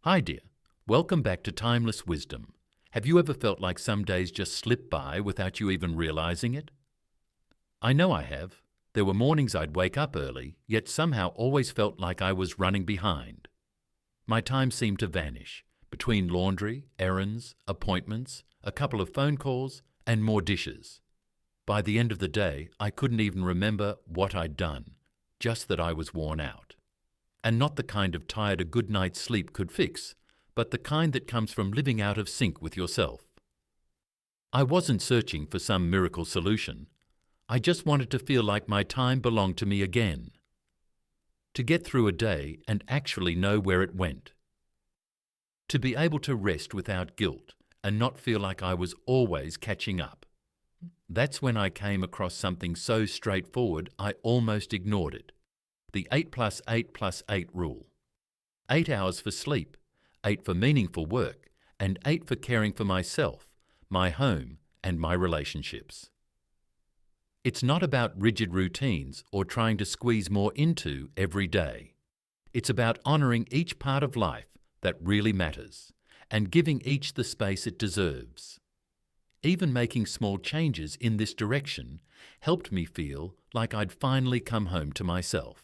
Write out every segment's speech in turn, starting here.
Hi dear, welcome back to Timeless Wisdom. Have you ever felt like some days just slip by without you even realizing it? I know I have. There were mornings I'd wake up early, yet somehow always felt like I was running behind. My time seemed to vanish, between laundry, errands, appointments, a couple of phone calls, and more dishes. By the end of the day, I couldn't even remember what I'd done, just that I was worn out. And not the kind of tired a good night's sleep could fix, but the kind that comes from living out of sync with yourself. I wasn't searching for some miracle solution. I just wanted to feel like my time belonged to me again. To get through a day and actually know where it went. To be able to rest without guilt and not feel like I was always catching up. That's when I came across something so straightforward I almost ignored it. The 8+8+8 rule. 8 hours for sleep, 8 for meaningful work, and 8 for caring for myself, my home, and my relationships. It's not about rigid routines or trying to squeeze more into every day. It's about honouring each part of life that really matters and giving each the space it deserves. Even making small changes in this direction helped me feel like I'd finally come home to myself.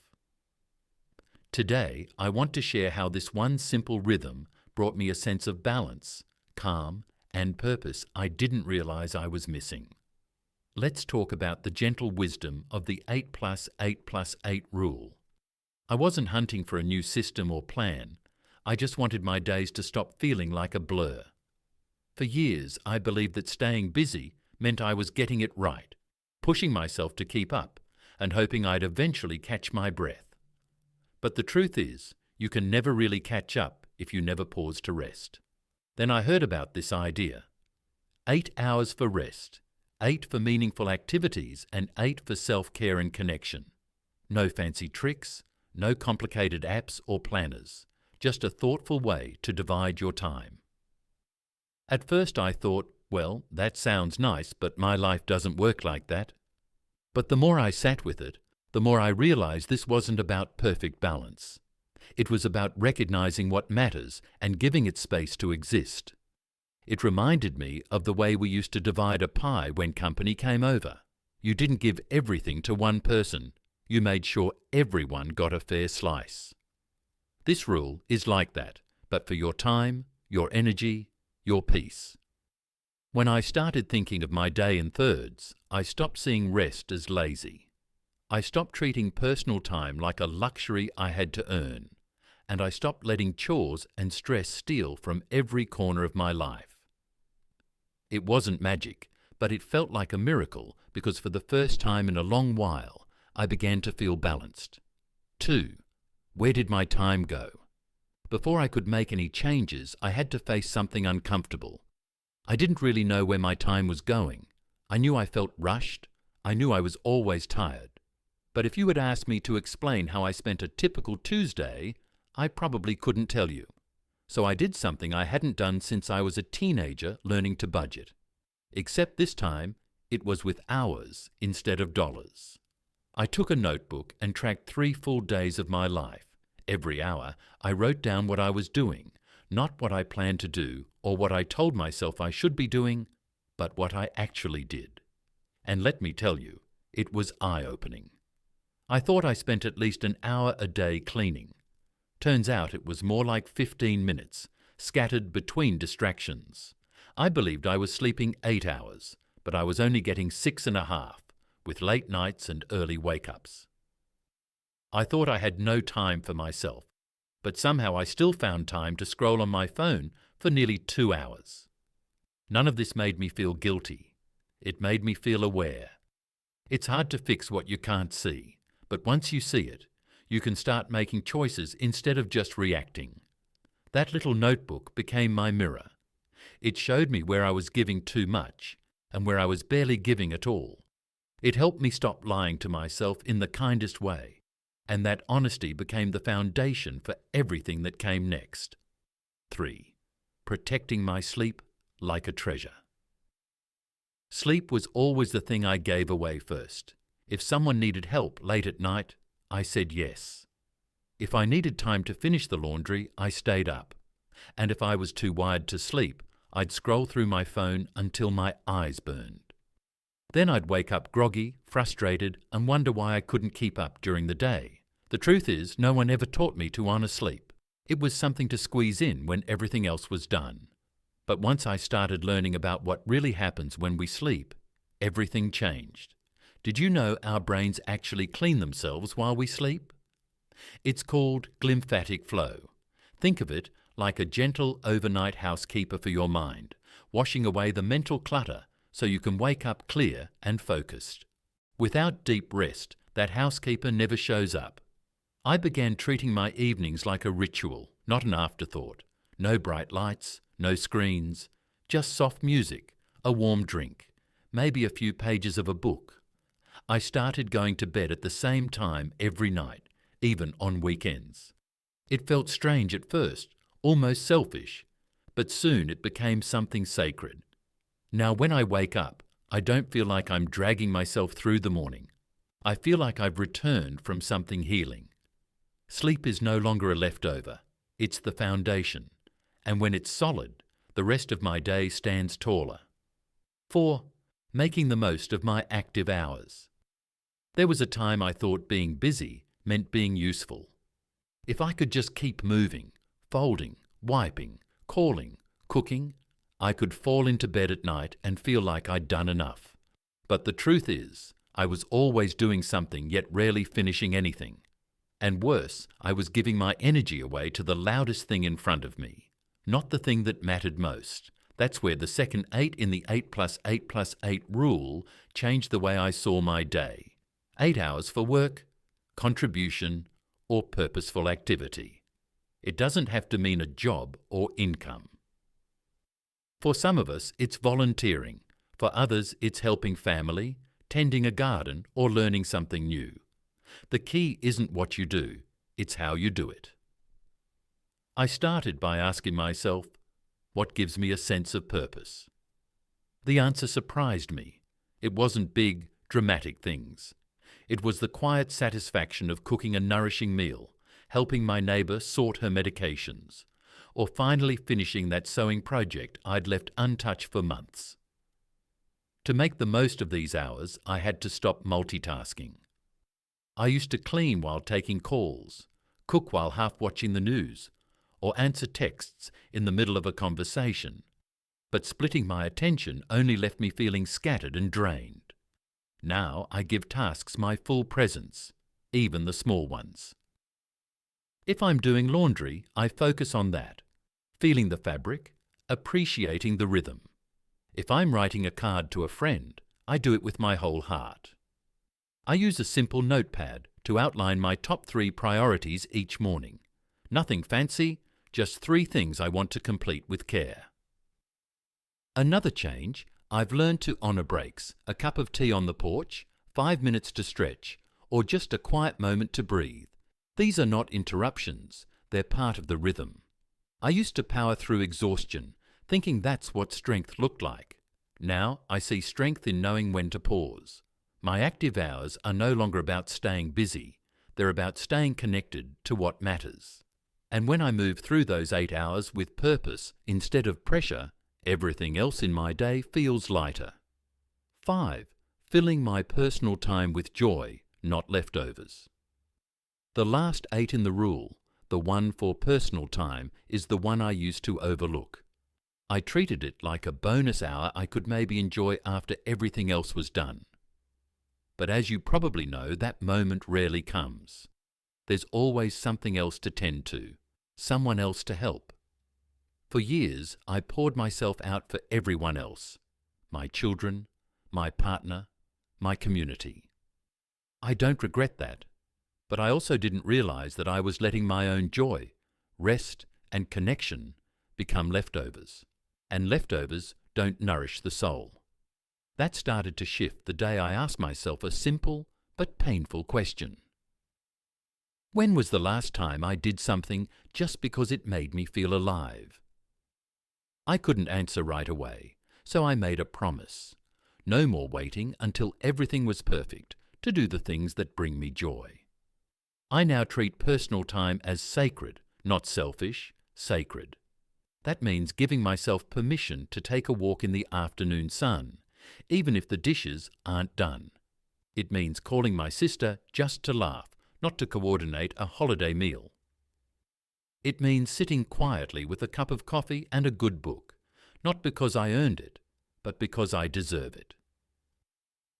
Today, I want to share how this one simple rhythm brought me a sense of balance, calm, and purpose I didn't realize I was missing. Let's talk about the gentle wisdom of the 8+8+8 rule. I wasn't hunting for a new system or plan. I just wanted my days to stop feeling like a blur. For years, I believed that staying busy meant I was getting it right, pushing myself to keep up, and hoping I'd eventually catch my breath. But the truth is, you can never really catch up if you never pause to rest. Then I heard about this idea. 8 hours for rest, 8 for meaningful activities, and 8 for self-care and connection. No fancy tricks, no complicated apps or planners, just a thoughtful way to divide your time. At first I thought, well, that sounds nice, but my life doesn't work like that. But the more I sat with it, the more I realized this wasn't about perfect balance. It was about recognizing what matters and giving it space to exist. It reminded me of the way we used to divide a pie when company came over. You didn't give everything to one person. You made sure everyone got a fair slice. This rule is like that, but for your time, your energy, your peace. When I started thinking of my day in thirds, I stopped seeing rest as lazy. I stopped treating personal time like a luxury I had to earn, and I stopped letting chores and stress steal from every corner of my life. It wasn't magic, but it felt like a miracle because for the first time in a long while, I began to feel balanced. 2. Where did my time go? Before I could make any changes, I had to face something uncomfortable. I didn't really know where my time was going. I knew I felt rushed. I knew I was always tired. But if you had asked me to explain how I spent a typical Tuesday, I probably couldn't tell you. So I did something I hadn't done since I was a teenager learning to budget. Except this time, it was with hours instead of dollars. I took a notebook and tracked 3 full days of my life. Every hour, I wrote down what I was doing, not what I planned to do or what I told myself I should be doing, but what I actually did. And let me tell you, it was eye-opening. I thought I spent at least an hour a day cleaning. Turns out it was more like 15 minutes, scattered between distractions. I believed I was sleeping 8 hours, but I was only getting 6.5, with late nights and early wake-ups. I thought I had no time for myself, but somehow I still found time to scroll on my phone for nearly 2 hours. None of this made me feel guilty. It made me feel aware. It's hard to fix what you can't see. But once you see it, you can start making choices instead of just reacting. That little notebook became my mirror. It showed me where I was giving too much and where I was barely giving at all. It helped me stop lying to myself in the kindest way, and that honesty became the foundation for everything that came next. 3. Protecting my sleep like a treasure. Sleep was always the thing I gave away first. If someone needed help late at night, I said yes. If I needed time to finish the laundry, I stayed up. And if I was too wired to sleep, I'd scroll through my phone until my eyes burned. Then I'd wake up groggy, frustrated, and wonder why I couldn't keep up during the day. The truth is, no one ever taught me to honour sleep. It was something to squeeze in when everything else was done. But once I started learning about what really happens when we sleep, everything changed. Did you know our brains actually clean themselves while we sleep? It's called glymphatic flow. Think of it like a gentle overnight housekeeper for your mind, washing away the mental clutter so you can wake up clear and focused. Without deep rest, that housekeeper never shows up. I began treating my evenings like a ritual, not an afterthought. No bright lights, no screens, just soft music, a warm drink, maybe a few pages of a book. I started going to bed at the same time every night, even on weekends. It felt strange at first, almost selfish, but soon it became something sacred. Now when I wake up, I don't feel like I'm dragging myself through the morning. I feel like I've returned from something healing. Sleep is no longer a leftover, it's the foundation, and when it's solid, the rest of my day stands taller. 4. Making the most of my active hours. There was a time I thought being busy meant being useful. If I could just keep moving, folding, wiping, calling, cooking, I could fall into bed at night and feel like I'd done enough. But the truth is, I was always doing something yet rarely finishing anything. And worse, I was giving my energy away to the loudest thing in front of me, not the thing that mattered most. That's where the second 8 in the 8 plus 8 plus 8 rule changed the way I saw my day. 8 hours for work, contribution, or purposeful activity. It doesn't have to mean a job or income. For some of us, it's volunteering. For others, it's helping family, tending a garden, or learning something new. The key isn't what you do, it's how you do it. I started by asking myself, what gives me a sense of purpose? The answer surprised me. It wasn't big, dramatic things. It was the quiet satisfaction of cooking a nourishing meal, helping my neighbour sort her medications, or finally finishing that sewing project I'd left untouched for months. To make the most of these hours, I had to stop multitasking. I used to clean while taking calls, cook while half watching the news, or answer texts in the middle of a conversation. But splitting my attention only left me feeling scattered and drained. Now I give tasks my full presence, even the small ones. If I'm doing laundry, I focus on that, feeling the fabric, appreciating the rhythm. If I'm writing a card to a friend, I do it with my whole heart. I use a simple notepad to outline my top 3 priorities each morning. Nothing fancy, just 3 things I want to complete with care. Another change, I've learned to honour breaks, a cup of tea on the porch, 5 minutes to stretch, or just a quiet moment to breathe. These are not interruptions, they're part of the rhythm. I used to power through exhaustion, thinking that's what strength looked like. Now I see strength in knowing when to pause. My active hours are no longer about staying busy, they're about staying connected to what matters. And when I move through those 8 hours with purpose instead of pressure, everything else in my day feels lighter. 5. Filling my personal time with joy, not leftovers. The last 8 in the rule, the one for personal time, is the one I used to overlook. I treated it like a bonus hour I could maybe enjoy after everything else was done. But as you probably know, that moment rarely comes. There's always something else to tend to, someone else to help. For years, I poured myself out for everyone else, my children, my partner, my community. I don't regret that, but I also didn't realize that I was letting my own joy, rest, and connection become leftovers, and leftovers don't nourish the soul. That started to shift the day I asked myself a simple but painful question. When was the last time I did something just because it made me feel alive? I couldn't answer right away, so I made a promise. No more waiting until everything was perfect to do the things that bring me joy. I now treat personal time as sacred, not selfish, sacred. That means giving myself permission to take a walk in the afternoon sun, even if the dishes aren't done. It means calling my sister just to laugh, not to coordinate a holiday meal. It means sitting quietly with a cup of coffee and a good book, not because I earned it, but because I deserve it.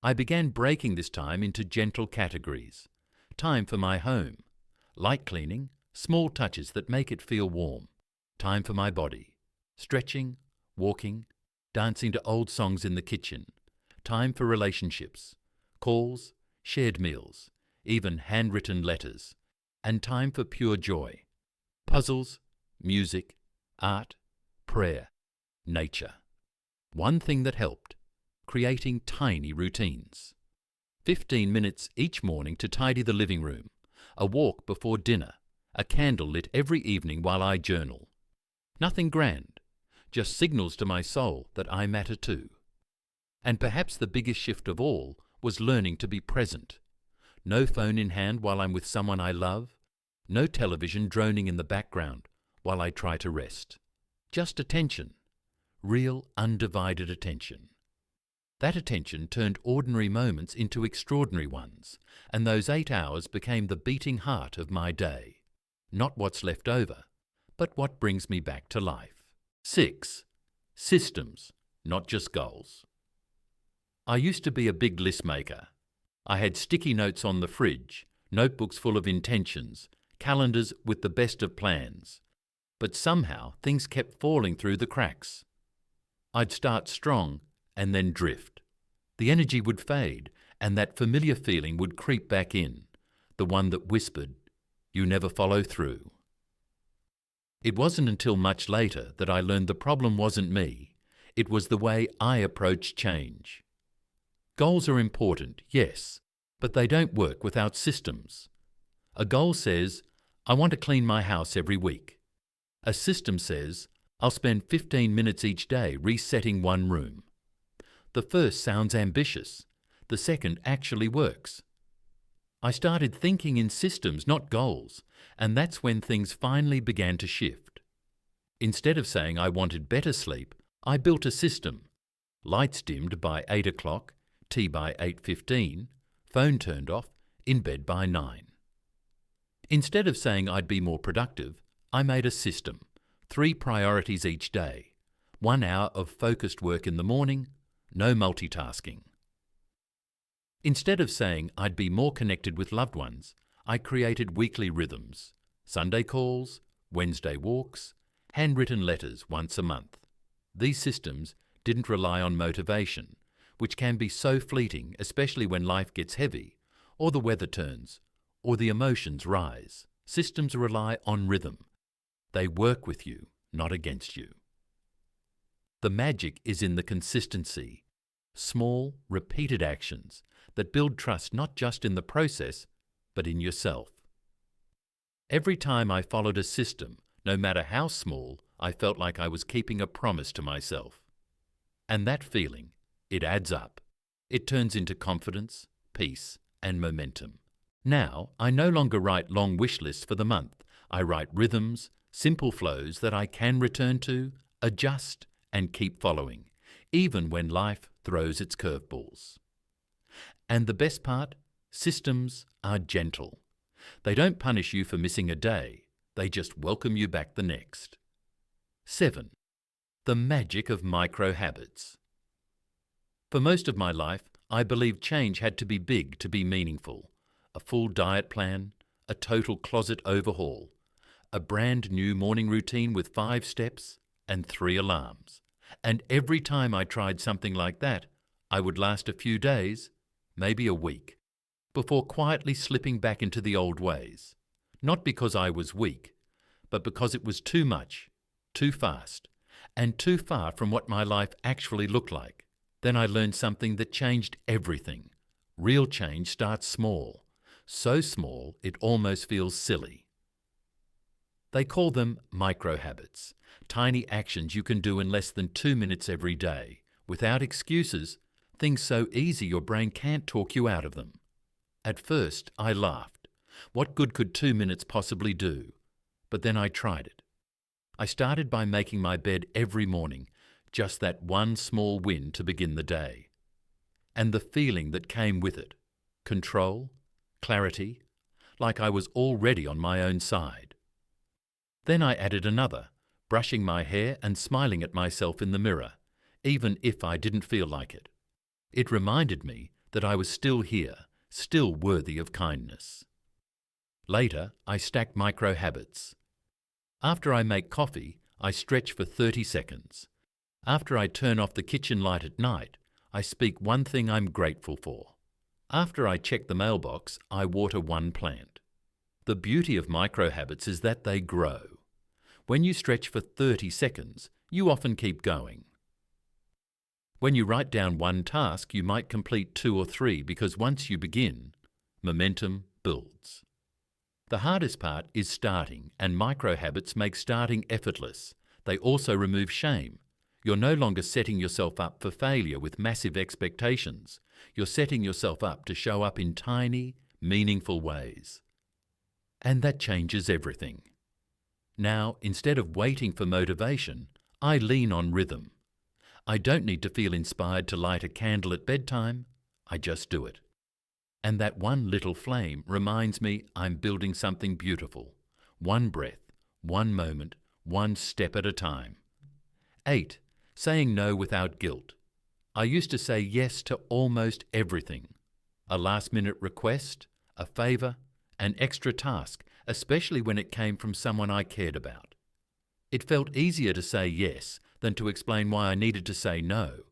I began breaking this time into gentle categories. Time for my home, light cleaning, small touches that make it feel warm. Time for my body, stretching, walking, dancing to old songs in the kitchen. Time for relationships, calls, shared meals, even handwritten letters. And time for pure joy, puzzles, music, art, prayer, nature. One thing that helped: creating tiny routines. 15 minutes each morning to tidy the living room, a walk before dinner, a candle lit every evening while I journal. Nothing grand, just signals to my soul that I matter too. And perhaps the biggest shift of all was learning to be present. No phone in hand while I'm with someone I love, no television droning in the background while I try to rest. Just attention, real undivided attention. That attention turned ordinary moments into extraordinary ones, and those 8 hours became the beating heart of my day. Not what's left over, but what brings me back to life. 6. Systems, not just goals. I used to be a big list maker. I had sticky notes on the fridge, notebooks full of intentions, calendars with the best of plans. But somehow things kept falling through the cracks. I'd start strong and then drift. The energy would fade, and that familiar feeling would creep back in, the one that whispered, "You never follow through." It wasn't until much later that I learned the problem wasn't me. It was the way I approached change. Goals are important, yes, but they don't work without systems. A goal says, "I want to clean my house every week." A system says, "I'll spend 15 minutes each day resetting one room." The first sounds ambitious. The second actually works. I started thinking in systems, not goals, and that's when things finally began to shift. Instead of saying I wanted better sleep, I built a system. Lights dimmed by 8 o'clock, tea by 8:15, phone turned off, in bed by 9. Instead of saying I'd be more productive, I made a system. 3 priorities each day. 1 hour of focused work in the morning, no multitasking. Instead of saying I'd be more connected with loved ones, I created weekly rhythms. Sunday calls, Wednesday walks, handwritten letters once a month. These systems didn't rely on motivation, which can be so fleeting, especially when life gets heavy, or the weather turns, or the emotions rise. Systems rely on rhythm. They work with you, not against you. The magic is in the consistency. Small, repeated actions that build trust not just in the process, but in yourself. Every time I followed a system, no matter how small, I felt like I was keeping a promise to myself. And that feeling, it adds up. It turns into confidence, peace, and momentum. Now, I no longer write long wish lists for the month. I write rhythms, simple flows that I can return to, adjust, and keep following, even when life throws its curveballs. And the best part? Systems are gentle. They don't punish you for missing a day. They just welcome you back the next. 7. The magic of micro habits. For most of my life, I believed change had to be big to be meaningful. A full diet plan, a total closet overhaul, a brand new morning routine with 5 steps and 3 alarms. And every time I tried something like that, I would last a few days, maybe a week, before quietly slipping back into the old ways. Not because I was weak, but because it was too much, too fast, and too far from what my life actually looked like. Then I learned something that changed everything. Real change starts small, so small it almost feels silly. They call them micro habits, tiny actions you can do in less than 2 minutes every day, without excuses, things so easy your brain can't talk you out of them. At first, I laughed. What good could 2 minutes possibly do? But then I tried it. I started by making my bed every morning, just that one small win to begin the day. And the feeling that came with it, control, clarity, like I was already on my own side. Then I added another, brushing my hair and smiling at myself in the mirror, even if I didn't feel like it. It reminded me that I was still here, still worthy of kindness. Later, I stacked micro habits. After I make coffee, I stretch for 30 seconds. After I turn off the kitchen light at night, I speak one thing I'm grateful for. After I check the mailbox, I water one plant. The beauty of micro habits is that they grow. When you stretch for 30 seconds, you often keep going. When you write down one task, you might complete 2 or 3 because once you begin, momentum builds. The hardest part is starting, and micro habits make starting effortless. They also remove shame. You're no longer setting yourself up for failure with massive expectations. You're setting yourself up to show up in tiny, meaningful ways. And that changes everything. Now, instead of waiting for motivation, I lean on rhythm. I don't need to feel inspired to light a candle at bedtime. I just do it. And that one little flame reminds me I'm building something beautiful. One breath, one moment, one step at a time. 8. Saying no without guilt. I used to say yes to almost everything. A last-minute request, a favour, an extra task, especially when it came from someone I cared about. It felt easier to say yes than to explain why I needed to say no.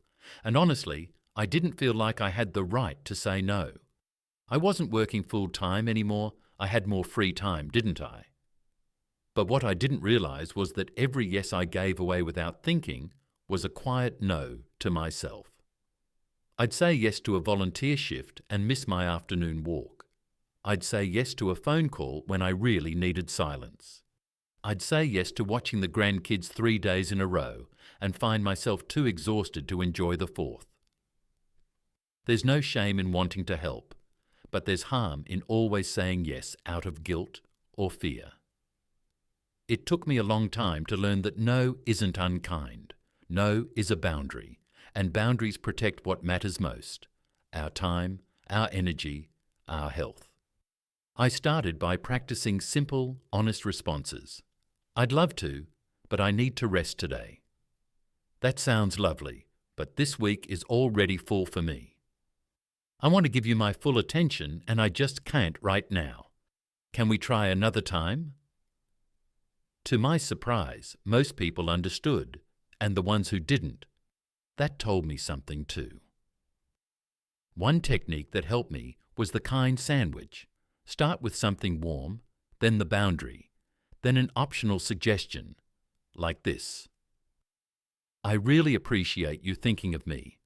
And honestly, I didn't feel like I had the right to say no. I wasn't working full-time anymore. I had more free time, didn't I? But what I didn't realise was that every yes I gave away without thinking was a quiet no to myself. I'd say yes to a volunteer shift and miss my afternoon walk. I'd say yes to a phone call when I really needed silence. I'd say yes to watching the grandkids 3 days in a row and find myself too exhausted to enjoy the 4th. There's no shame in wanting to help, but there's harm in always saying yes out of guilt or fear. It took me a long time to learn that no isn't unkind. No is a boundary, and boundaries protect what matters most: our time, our energy, our health. I started by practicing simple, honest responses. I'd love to, but I need to rest today. That sounds lovely, but this week is already full for me. I want to give you my full attention and I just can't right now. Can we try another time? To my surprise, most people understood, and the ones who didn't, that told me something too. One technique that helped me was the kind sandwich. Start with something warm, then the boundary, then an optional suggestion, like this. I really appreciate you thinking of me.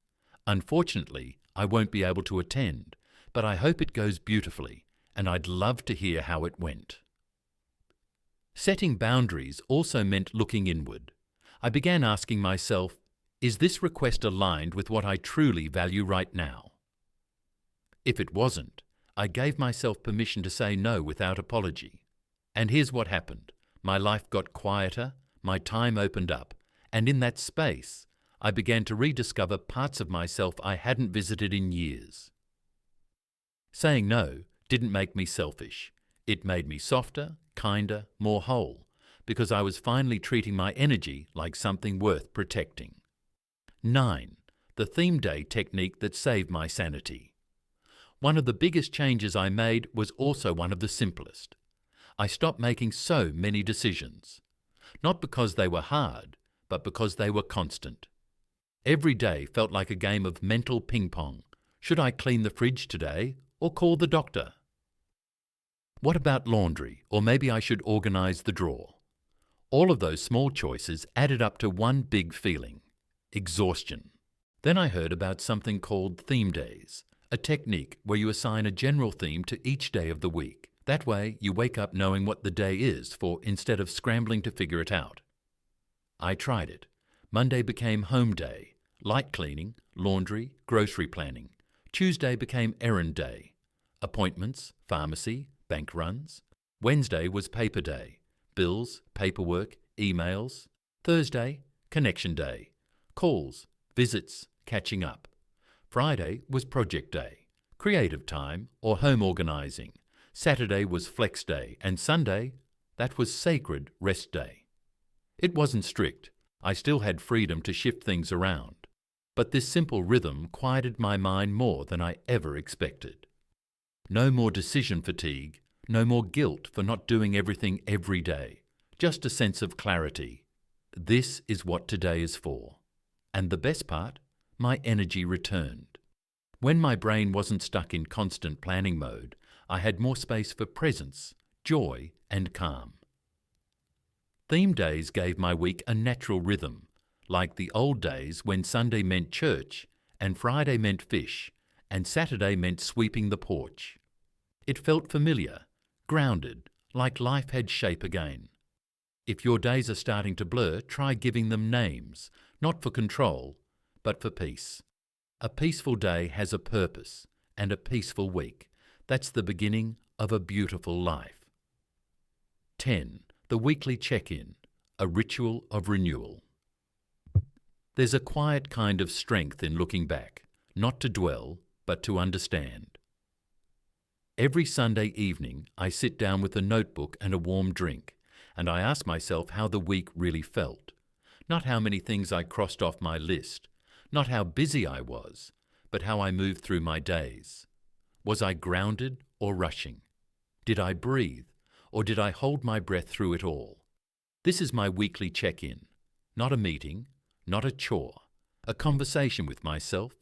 Unfortunately, I won't be able to attend, but I hope it goes beautifully, and I'd love to hear how it went. Setting boundaries also meant looking inward. I began asking myself, is this request aligned with what I truly value right now? If it wasn't, I gave myself permission to say no without apology. And here's what happened. My life got quieter, my time opened up, and in that space, I began to rediscover parts of myself I hadn't visited in years. Saying no didn't make me selfish. It made me softer, kinder, more whole, because I was finally treating my energy like something worth protecting. 9. The theme day technique that saved my sanity. One of the biggest changes I made was also one of the simplest. I stopped making so many decisions. Not because they were hard, but because they were constant. Every day felt like a game of mental ping-pong. Should I clean the fridge today or call the doctor? What about laundry? Or maybe I should organise the drawer. All of those small choices added up to one big feeling: exhaustion. Then I heard about something called theme days, a technique where you assign a general theme to each day of the week. That way you wake up knowing what the day is instead of scrambling to figure it out. I tried it. Monday became home day, light cleaning, laundry, grocery planning. Tuesday became errand day, appointments, pharmacy, bank runs. Wednesday was paper day, bills, paperwork, emails. Thursday, connection day. Calls, visits, catching up. Friday was project day, creative time or home organising. Saturday was flex day, and Sunday, that was sacred rest day. It wasn't strict. I still had freedom to shift things around. But this simple rhythm quieted my mind more than I ever expected. No more decision fatigue, no more guilt for not doing everything every day, just a sense of clarity. This is what today is for. And the best part, my energy returned. When my brain wasn't stuck in constant planning mode, I had more space for presence, joy, and calm. Theme days gave my week a natural rhythm, like the old days when Sunday meant church, and Friday meant fish, and Saturday meant sweeping the porch. It felt familiar, grounded, like life had shape again. If your days are starting to blur, try giving them names, not for control, but for peace. A peaceful day has a purpose, and a peaceful week. That's the beginning of a beautiful life. 10. The weekly check-in, a ritual of renewal. There's a quiet kind of strength in looking back, not to dwell, but to understand. Every Sunday evening, I sit down with a notebook and a warm drink, and I ask myself how the week really felt. Not how many things I crossed off my list, not how busy I was, but how I moved through my days. Was I grounded or rushing? Did I breathe, or did I hold my breath through it all? This is my weekly check-in, not a meeting, not a chore, a conversation with myself,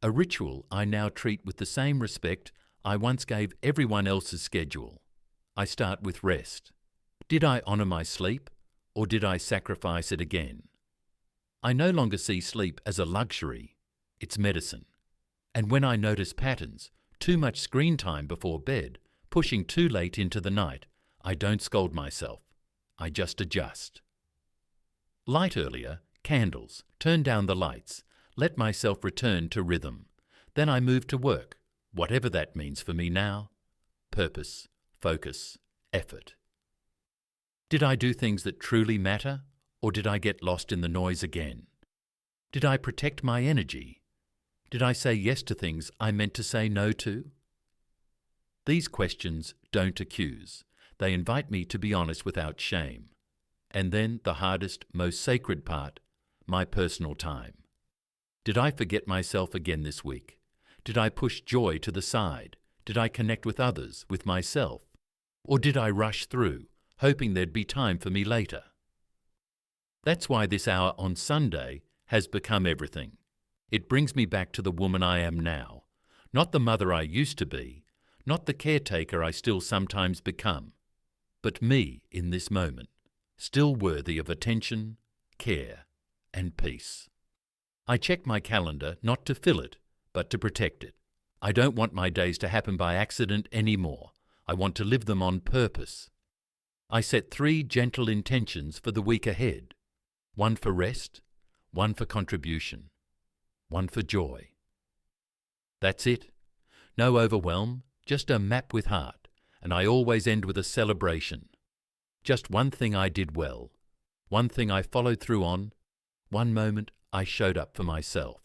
a ritual I now treat with the same respect I once gave everyone else's schedule. I start with rest. Did I honour my sleep, or did I sacrifice it again? I no longer see sleep as a luxury, it's medicine. And when I notice patterns, too much screen time before bed, pushing too late into the night, I don't scold myself, I just adjust. Light earlier, candles, turn down the lights, let myself return to rhythm. Then I move to work, whatever that means for me now. Purpose, focus, effort. Did I do things that truly matter, or did I get lost in the noise again? Did I protect my energy? Did I say yes to things I meant to say no to? These questions don't accuse. They invite me to be honest without shame. And then the hardest, most sacred part, my personal time. Did I forget myself again this week? Did I push joy to the side? Did I connect with others, with myself? Or did I rush through, hoping there'd be time for me later? That's why this hour on Sunday has become everything. It brings me back to the woman I am now, not the mother I used to be, not the caretaker I still sometimes become, but me in this moment, still worthy of attention, care, and peace. I check my calendar not to fill it, but to protect it. I don't want my days to happen by accident anymore. I want to live them on purpose. I set 3 gentle intentions for the week ahead. 1 for rest, 1 for contribution, 1 for joy. That's it. No overwhelm, just a map with heart, and I always end with a celebration. Just one thing I did well, one thing I followed through on, one moment I showed up for myself.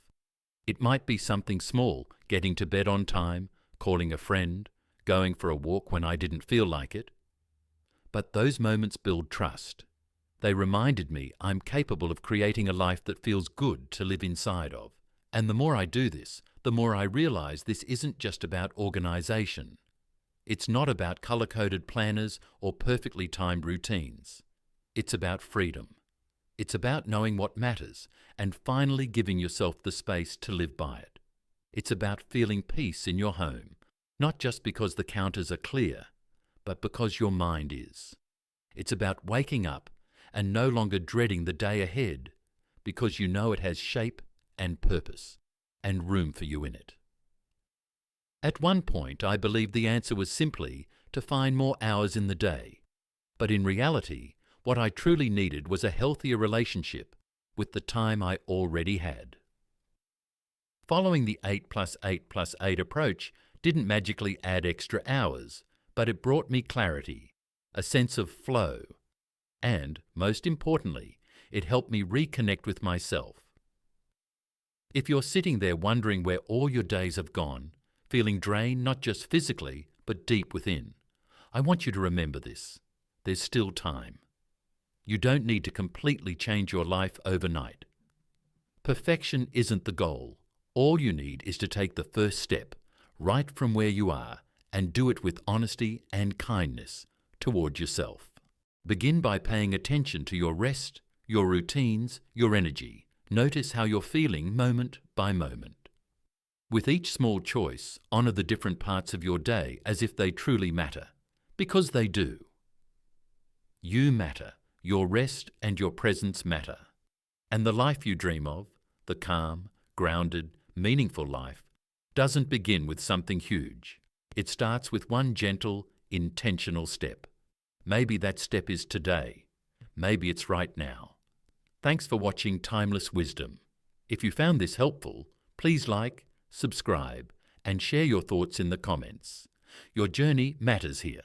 It might be something small, getting to bed on time, calling a friend, going for a walk when I didn't feel like it. But those moments build trust. They reminded me I'm capable of creating a life that feels good to live inside of. And the more I do this, the more I realize this isn't just about organization. It's not about color-coded planners or perfectly timed routines. It's about freedom. It's about knowing what matters and finally giving yourself the space to live by it. It's about feeling peace in your home, not just because the counters are clear, but because your mind is. It's about waking up and no longer dreading the day ahead because you know it has shape and purpose and room for you in it. At one point, I believed the answer was simply to find more hours in the day, but in reality, what I truly needed was a healthier relationship with the time I already had. Following the 8+8+8 approach didn't magically add extra hours, but it brought me clarity, a sense of flow. And, most importantly, it helped me reconnect with myself. If you're sitting there wondering where all your days have gone, feeling drained not just physically, but deep within, I want you to remember this. There's still time. You don't need to completely change your life overnight. Perfection isn't the goal. All you need is to take the first step, right from where you are, and do it with honesty and kindness toward yourself. Begin by paying attention to your rest, your routines, your energy. Notice how you're feeling moment by moment. With each small choice, honor the different parts of your day as if they truly matter, because they do. You matter. Your rest and your presence matter. And the life you dream of, the calm, grounded, meaningful life, doesn't begin with something huge. It starts with one gentle, intentional step. Maybe that step is today. Maybe it's right now. Thanks for watching Timeless Wisdom. If you found this helpful, please like, subscribe, and share your thoughts in the comments. Your journey matters here.